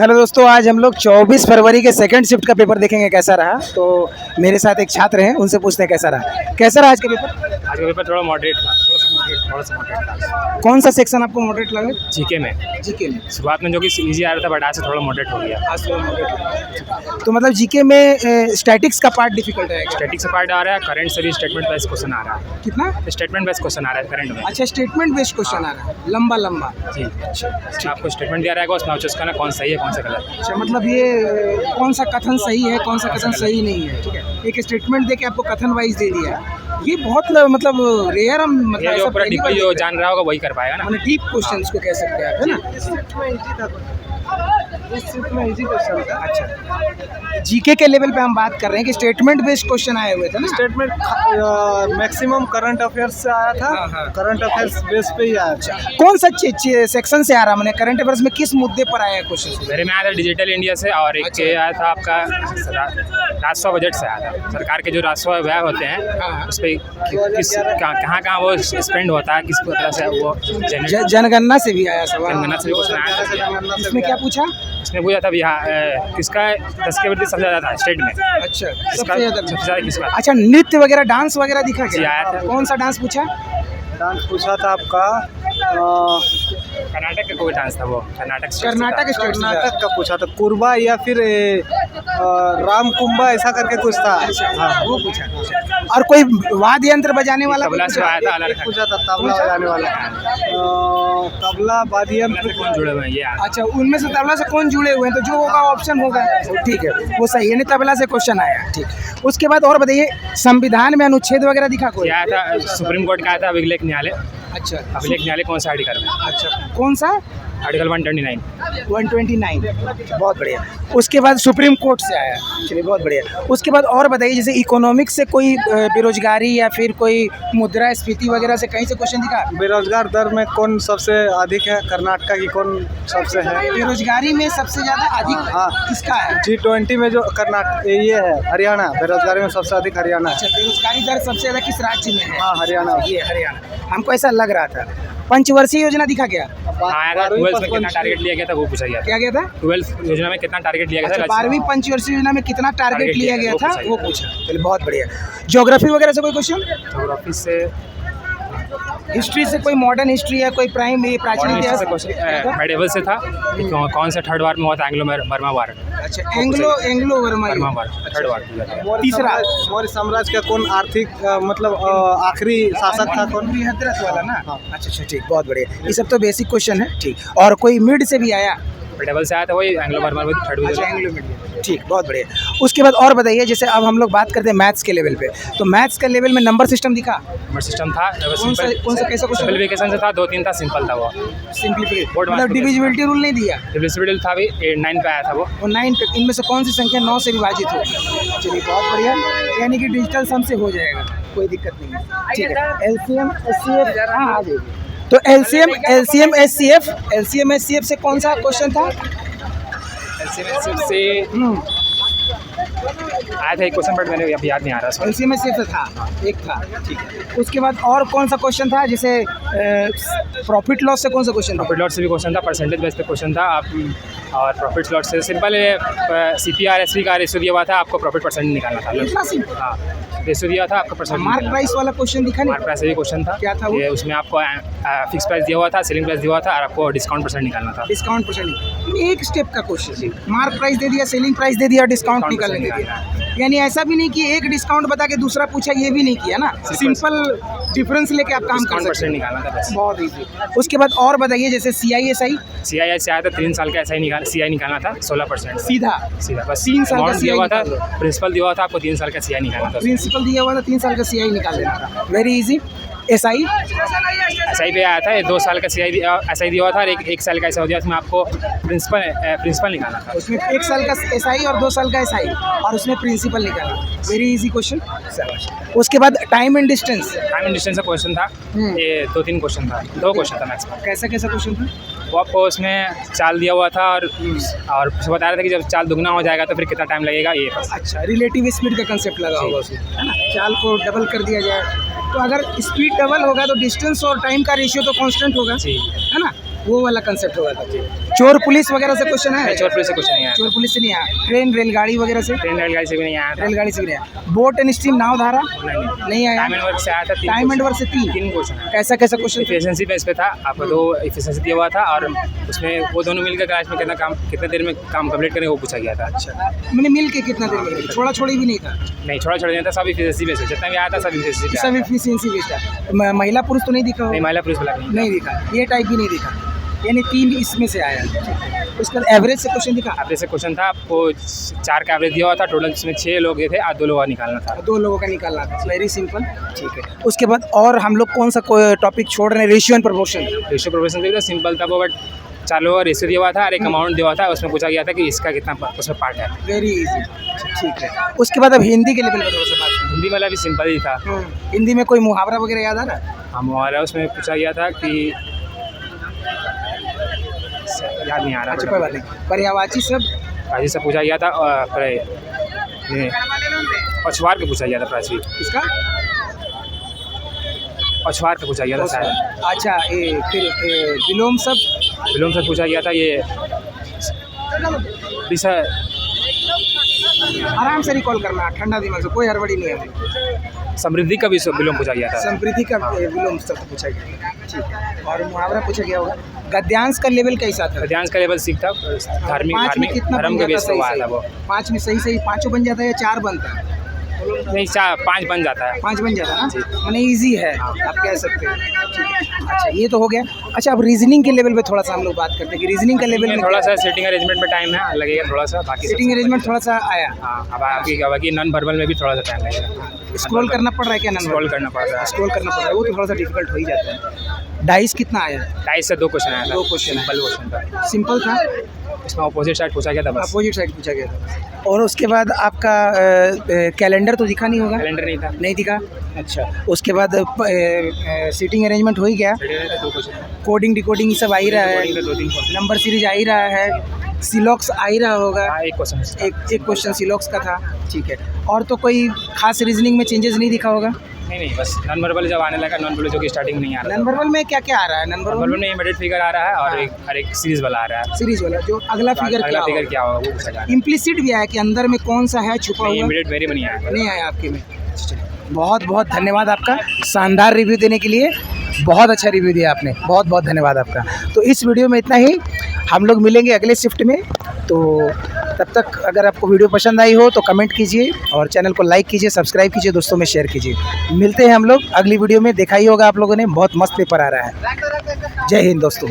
Hello दोस्तों, आज हम लोग 24 फरवरी के सेकंड शिफ्ट का पेपर देखेंगे कैसा रहा। तो मेरे साथ एक छात्र हैं, उनसे पूछते हैं कैसा रहा। कैसा रहा आज का पेपर? आज का पेपर थोड़ा मॉडरेट था। थोड़ा सा मॉडरेट था। कौन सा सेक्शन आपको मॉडरेट लगा? जीके में। जीके में शुरुआत में जो कि इजी आ रहा था, बट आज से थोड़ा मॉडरेट हो गया। आज थोड़ा मॉडरेट। तो मतलब जीके में स्टैटिक्स का पार्ट डिफिकल्ट है? स्टैटिक से पार्ट आ रहा है, करंट से भी स्टेटमेंट बेस्ड क्वेश्चन आ रहा है। कितना? स्टेटमेंट बेस्ड क्वेश्चन आ रहा है करंट में। अच्छा, स्टेटमेंट बेस्ड क्वेश्चन आ रहा है, लंबा लंबा। जी, अच्छा आपको स्टेटमेंट दिया रहेगा, उसमें चूज करना कौन सही है कौन सा गलत। अच्छा, मतलब ये कौन सा कथन सही है कौन सा कथन सही नहीं है। ठीक है, एक स्टेटमेंट दे के आपको कथन वाइज दे दिया। ये बहुत मतलब रेयर, हम मतलब ये जो ऐसा पूरा पहली बार डीपली जो देख रहे हैं। जान रहा होगा वही कर पाएगा ना। हमने डीप क्वेश्चंस को कह सकते हैं आप, है ना? इजी क्वेश्चन था। अच्छा, जीके के लेवल पे हम बात कर रहे हैं कि स्टेटमेंट बेस्ड क्वेश्चन आए हुए थे ना। स्टेटमेंट मैक्सिमम करंट अफेयर्स से आया था। हाँ। करंट अफेयर्स बेस पे ही आया था। कौन सा सेक्शन से आ रहा? मैंने करंट अफेयर्स में किस मुद्दे पर आया क्वेश्चन? मेरे में आया था डिजिटल इंडिया से, और एक अच्छा। के आया था आपका राजस्व बजट से आया था। सरकार के जो राजस्व व्यय होते हैं हाँ। उस पर किस कहाँ कहाँ वो स्पेंड होता है, किस तरह से वो जनगणना से भी आया सवाल। जनगणना से भी क्वेश्चन आया था। इसमें क्या पूछा? इसमें पूछा था किसका 10 के वृद्धि सबसे ज़्यादा था स्टेट में। अच्छा, सबसे ज़्यादा किसका? अच्छा, नृत्य वगैरह डांस वगैरह दिखा जी, आया क्या? था। कौन सा डांस पूछा? डांस पूछा था आपका कर्नाटक का कोई डांस था, वो कर्नाटक स्टेट से था। कर्नाटक स्टेट से था। कर्नाटक का पूछा था, कुरबा या फिर राम कुंभा ऐसा करके कुछ था। हाँ, वो पूछा। और कोई वाद्य यंत्र बजाने वाला तबला से आया था, अलग पूछा था तबला बजाने वाला। तबला वाद्य यंत्र कौन जुड़े हुए हैं ये आया। अच्छा, उनमें से तबला से कौन जुड़े हुए हैं? तो जो होगा ऑप्शन होगा। ठीक है, वो सही है, नहीं तबला से क्वेश्चन आया। ठीक, उसके बाद और बताइए, संविधान में अनुच्छेद वगैरह दिखा कोई? ये आया था सुप्रीम कोर्ट का आया था अभिलेख न्यायालय। अच्छा, अभिलेख न्यायालय कौन सा आर्टिकल में? अच्छा, कौन सा? आर्टिकल 129। 129। बहुत बढ़िया। उसके बाद सुप्रीम कोर्ट से आया। चलिए, बहुत बढ़िया। उसके बाद और बताइए, जैसे इकोनॉमिक्स से कोई बेरोजगारी या फिर कोई मुद्रास्फीति वगैरह से कहीं से क्वेश्चन दिखा? बेरोजगार दर में कौन सबसे अधिक है? कर्नाटक की कौन सबसे है? बेरोजगारी में सबसे ज्यादा अधिक हाँ। किसका है? G20 में जो कर्नाटक ये है हरियाणा, बेरोजगारी में सबसे अधिक हरियाणा अच्छा, है। बेरोजगारी दर सबसे ज्यादा किस राज्य में है? हाँ, हरियाणा। ये हरियाणा। हमको ऐसा लग रहा था। पंचवर्षीय योजना दिखा क्या? आया था 12th में कितना टारगेट लिया गया था वो पूछा गया था। क्या गया था? 12th योजना में कितना टारगेट लिया गया अच्छा, था? 12वीं पंचवर्षीय योजना में कितना टारगेट टारगेट लिया गया था वो वो पूछा। चलिए, बहुत बढ़िया। ज्योग्राफी वगैरह से कोई क्वेश्चन? ज्योग्राफी से, हिस्ट्री से कोई मॉडर्न हिस्ट्री या कोई प्राचीन इतिहास? मेडिवल से था। कौन सा थर्ड वार में हुआ था? एंग्लो बर्मा वार। अच्छा, एंग्लो बर्मा वार थर्ड वार। तीसरा, मौर्य साम्राज्य का कौन आर्थिक मतलब आखिरी शासक था कौन? बृहद्रथ वाला ना? हाँ। अच्छा, ठीक, बहुत बढ़िया। ये सब तो बेसिक क्वेश्चन है। ठीक, और कोई मिड से भी आया? मेडिवल से आया था, वही एंग्लो बर्मा थर्ड अच्छा, वार। Anglo mid. ठीक, बहुत बढ़िया। उसके बाद और बताइए, जैसे अब हम लोग बात करते हैं मैथ्स के लेवल पे, तो मैथ्स के लेवल में नंबर सिस्टम दिखा? नंबर सिस्टम था। कौन सा कैसा क्वेश्चन? सिंपलीफिकेशन से था, 2-3 था, सिंपल था वो। सिंपलीफिकेशन बोर्ड मतलब डिविजिबिलिटी रूल नहीं दिया? डिविजिबिलिटी था भी 9 पे आया था वो। 9 पे इनमें से कौन सी संख्या 9 से विभाजित होगी? चलिए, बहुत बढ़िया। यानी कि डिजिटल सम से हो जाएगा, कोई दिक्कत नहीं है। ठीक है, एलसीएम एचसीएफ, हाँ आ जाएगी। तो एलसीएम एचसीएफ से कौन सा क्वेश्चन था? से आया था एक क्वेश्चन, बट मैंने अभी याद नहीं आ रहा। एलसीएम एचसीएफ से था, एक था। ठीक है, उसके बाद और कौन सा क्वेश्चन था? जैसे प्रॉफिट लॉस से कौन सा क्वेश्चन था? प्रॉफिट लॉस से भी क्वेश्चन था, परसेंटेज बेस पे क्वेश्चन था आप। और प्रॉफिट लॉस से सिंपल CPR SV का रेशियो दिया हुआ था, आपको प्रॉफिट परसेंट निकालना था। इतना सिंपल? हाँ, रेशियो दिया था, आपका परसेंट। मार्क प्राइस वाला क्वेश्चन दिखा नहीं? मार्क प्राइस भी क्वेश्चन था। क्या था वो? ये उसमें आपको फिक्स प्राइस दिया हुआ था, सेलिंग प्राइस दिया हुआ था, और आपको डिस्काउंट परसेंट निकालना था। डिस्काउंट परसेंट, एक स्टेप का क्वेश्चन। मार्क प्राइस दे दिया, सेलिंग प्राइस दे दिया, डिस्काउंट निकालने दे दिया। यानी ऐसा भी नहीं कि एक डिस्काउंट बता के दूसरा पूछा, ये भी नहीं किया ना। सिंपल डिफरेंस लेके आप काम कर सकते हैं। निकालना था बस। बहुत इजी। उसके बाद और बताइए, जैसे CISI से आया था 3 साल का CI निकालना था 16%। सीधा बस 3 साल का अमाउंट दिया हुआ था, CI प्रिंसिपल दिया हुआ था, आपको 3 साल का CI निकालना था। प्रिंसिपल दिया हुआ था, 3 साल का CI निकाल लेना था। Very easy. SI पे आया था, 2 साल का SI दिया हुआ था, और एक साल का ऐसा हो गया, उसमें आपको प्रिंसिपल निकालना था। उसमें 1 साल का SI और 2 साल का SI, और उसमें प्रिंसिपल निकाला। Very easy question. उसके बाद टाइम एंड डिस्टेंस का क्वेश्चन था। ये 2-3 क्वेश्चन था, 2 क्वेश्चन था मैक्सिमम। कैसा क्वेश्चन था? वो आपको उसमें चाल दिया हुआ था, और बता रहा था कि जब चाल दुगना हो जाएगा तो फिर कितना टाइम लगेगा, ये बस। अच्छा, रिलेटिव स्पीड का कंसेप्ट लगा होगा उसमें, है ना? चाल को डबल कर दिया जाए, तो अगर स्पीड डबल होगा तो डिस्टेंस और टाइम का रेशियो तो कांस्टेंट होगा, जी, है ना? वो वाला कंसेप्ट होगा था। चोर पुलिस वगैरह से क्वेश्चन है? चोर पुलिस से कुछ नहीं आया, चोर पुलिस से नहीं आया। ट्रेन रेलगाड़ी वगैरह से? ट्रेन रेलगाड़ी से भी नहीं आया था, रेलगाड़ी से भी नहीं आया। बोट एंड स्टीम नाव धारा? नहीं आया। टाइम एंड वर्क से आया था, टाइम एंड वर्क से तीन क्वेश्चन। कैसा कैसा क्वेश्चन? इफिशिएंसी बेस पे था, आपको 2 इफिशिएंसी दिया हुआ था और उसमें वो दोनों मिलकर क्लास में कितना देर में काम कंप्लीट करें वो पूछा गया था। अच्छा, मैंने मिल के कितना देर में? छोड़ा छोड़ी भी नहीं था? नहीं, छोड़ा छोड़ नहीं था, सब इफिशिएंसी बेस है, जितना भी आया था सब इफिशिएंसी पे सब आया था। इफिशियंसी बेस्ड है। महिला पुरुष तो नहीं दिखा होगा? नहीं, महिला पुलिस वाला नहीं। नहीं दिखा, ये टाइप भी नहीं दिखा, यानी 3 इसमें से आया। उसके बाद एवरेज से क्वेश्चन दिखा? एवरेज से क्वेश्चन था, आपको 4 का एवरेज दिया हुआ था, टोटल इसमें 6 लोग थे और 2 लोगों का निकालना था। 2 लोगों का निकालना था, वेरी सिंपल। ठीक है, उसके बाद और हम लोग कौन सा टॉपिक छोड़ रहे हैं? Ratio and proportion. Ratio proportion दिया था, सिंपल था वो, बट 4 लोगों का रेशियो दिया हुआ था और एक अमाउंट दिया हुआ था, उसमें पूछा गया था कि इसका कितना उसमें पार्ट है। वेरी इजी, ठीक है। उसके बाद अब हिंदी के लेवल पर थोड़ा सा बात हिंदी वाला भी सिंपल ही था। हिंदी में कोई मुहावरा वगैरह याद आ रहा है? हमारा उसमें पूछा गया था कि याद नहीं आ रहा। अच्छा, कोई बात नहीं। पर्यायवाची शब्द? प्राची से पूछा गया था और पछवार के पूछा गया था, प्राची किसका? पछवार के पूछा गया था शायद। अच्छा, फिर विलोम शब्द? विलोम से पूछा गया था ये विषय। आराम से रिकॉल करना, ठंडा दिमाग से, कोई हड़बड़ी नहीं है। समृद्धि का भी विलोम पूछा गया था। समृद्धि का विलोम शब्द पूछा गया, ठीक है। और मुहावरा पूछा गया होगा। गद्यांश का लेवल कैसा था? गद्यांश का लेवल सीख था, धार्मिक धर्म के बेस पर आया था वो। 5 में सही 5 बन जाता है या 4 बनता है? नहीं, 5 बन जाता है। 5 बन जाता है ना, मैंने ईजी है, आप कह सकते हैं। ठीक है, अच्छा ये तो हो गया। अच्छा, अब रीजनिंग के लेवल पे थोड़ा सा हम लोग बात करते हैं कि रीजनिंग का लेवल में थोड़ा सा सेटिंग अरेंजमेंट में टाइम है लगेगा थोड़ा सा, बाकी सेटिंग अरेंजमेंट थोड़ा सा आया। हाँ, अब बाकी नॉन वर्बल में भी थोड़ा सा टाइम लगेगा। स्क्रॉल करना पड़ रहा है क्या? स्क्रॉल करना पड़ रहा है, स्क्रॉल करना पड़ रहा है, वो तो थोड़ा सा डिफिकल्ट हो ही जाता है। डाइस कितना आया? 2.5 से 2 क्वेश्चन आया था। 2 क्वेश्चन, सिंपल क्वेश्चन था। सिंपल था। इसमें अपोजिट साइड पूछा गया था बस। अपोजिट साइड पूछा गया था। और उसके बाद आपका कैलेंडर तो दिखा नहीं होगा? कैलेंडर नहीं था। नहीं दिखा, अच्छा। उसके बाद सीटिंग अरेंजमेंट हो ही गया। 2 क्वेश्चन। कोडिंग डिकोडिंग सब आ ही रहा है, 2-3 क्वेश्चन। नंबर सीरीज आ ही रहा है, सिलॉक्स आ ही रहा होगा। हाँ, एक क्वेश्चन। एक क्वेश्चन सिलॉक्स का था, ठीक है। और तो कोई खास रीजनिंग में चेंजेस नहीं दिखा होगा? नहीं, बस नॉन वर्बल जब आने लगा, नॉन वर्बल जो कि स्टार्टिंग में नहीं आ रहा। नॉन वर्बल में क्या क्या आ रहा है? नॉन वर्बल में इमीडिएट फिगर आ रहा है और एक सीरीज वाला आ रहा है। सीरीज वाला जो अगला फिगर क्या होगा वो पूछा जा रहा है। इम्प्लिसिट भी आया कि अंदर में कौन सा है छुपा हुआ? इमीडिएट वेरी में नहीं आया। नहीं आया आपके में। बहुत बहुत धन्यवाद आपका, शानदार रिव्यू देने के लिए। बहुत अच्छा रिव्यू दिया आपने, बहुत बहुत धन्यवाद आपका। तो इस वीडियो में इतना ही, हम लोग मिलेंगे अगले शिफ्ट में। तो तब तक अगर आपको वीडियो पसंद आई हो तो कमेंट कीजिए और चैनल को लाइक कीजिए, सब्सक्राइब कीजिए, दोस्तों में शेयर कीजिए। मिलते हैं हम लोग अगली वीडियो में। देखा ही होगा आप लोगों ने, बहुत मस्त पेपर आ रहा है। जय हिंद दोस्तों।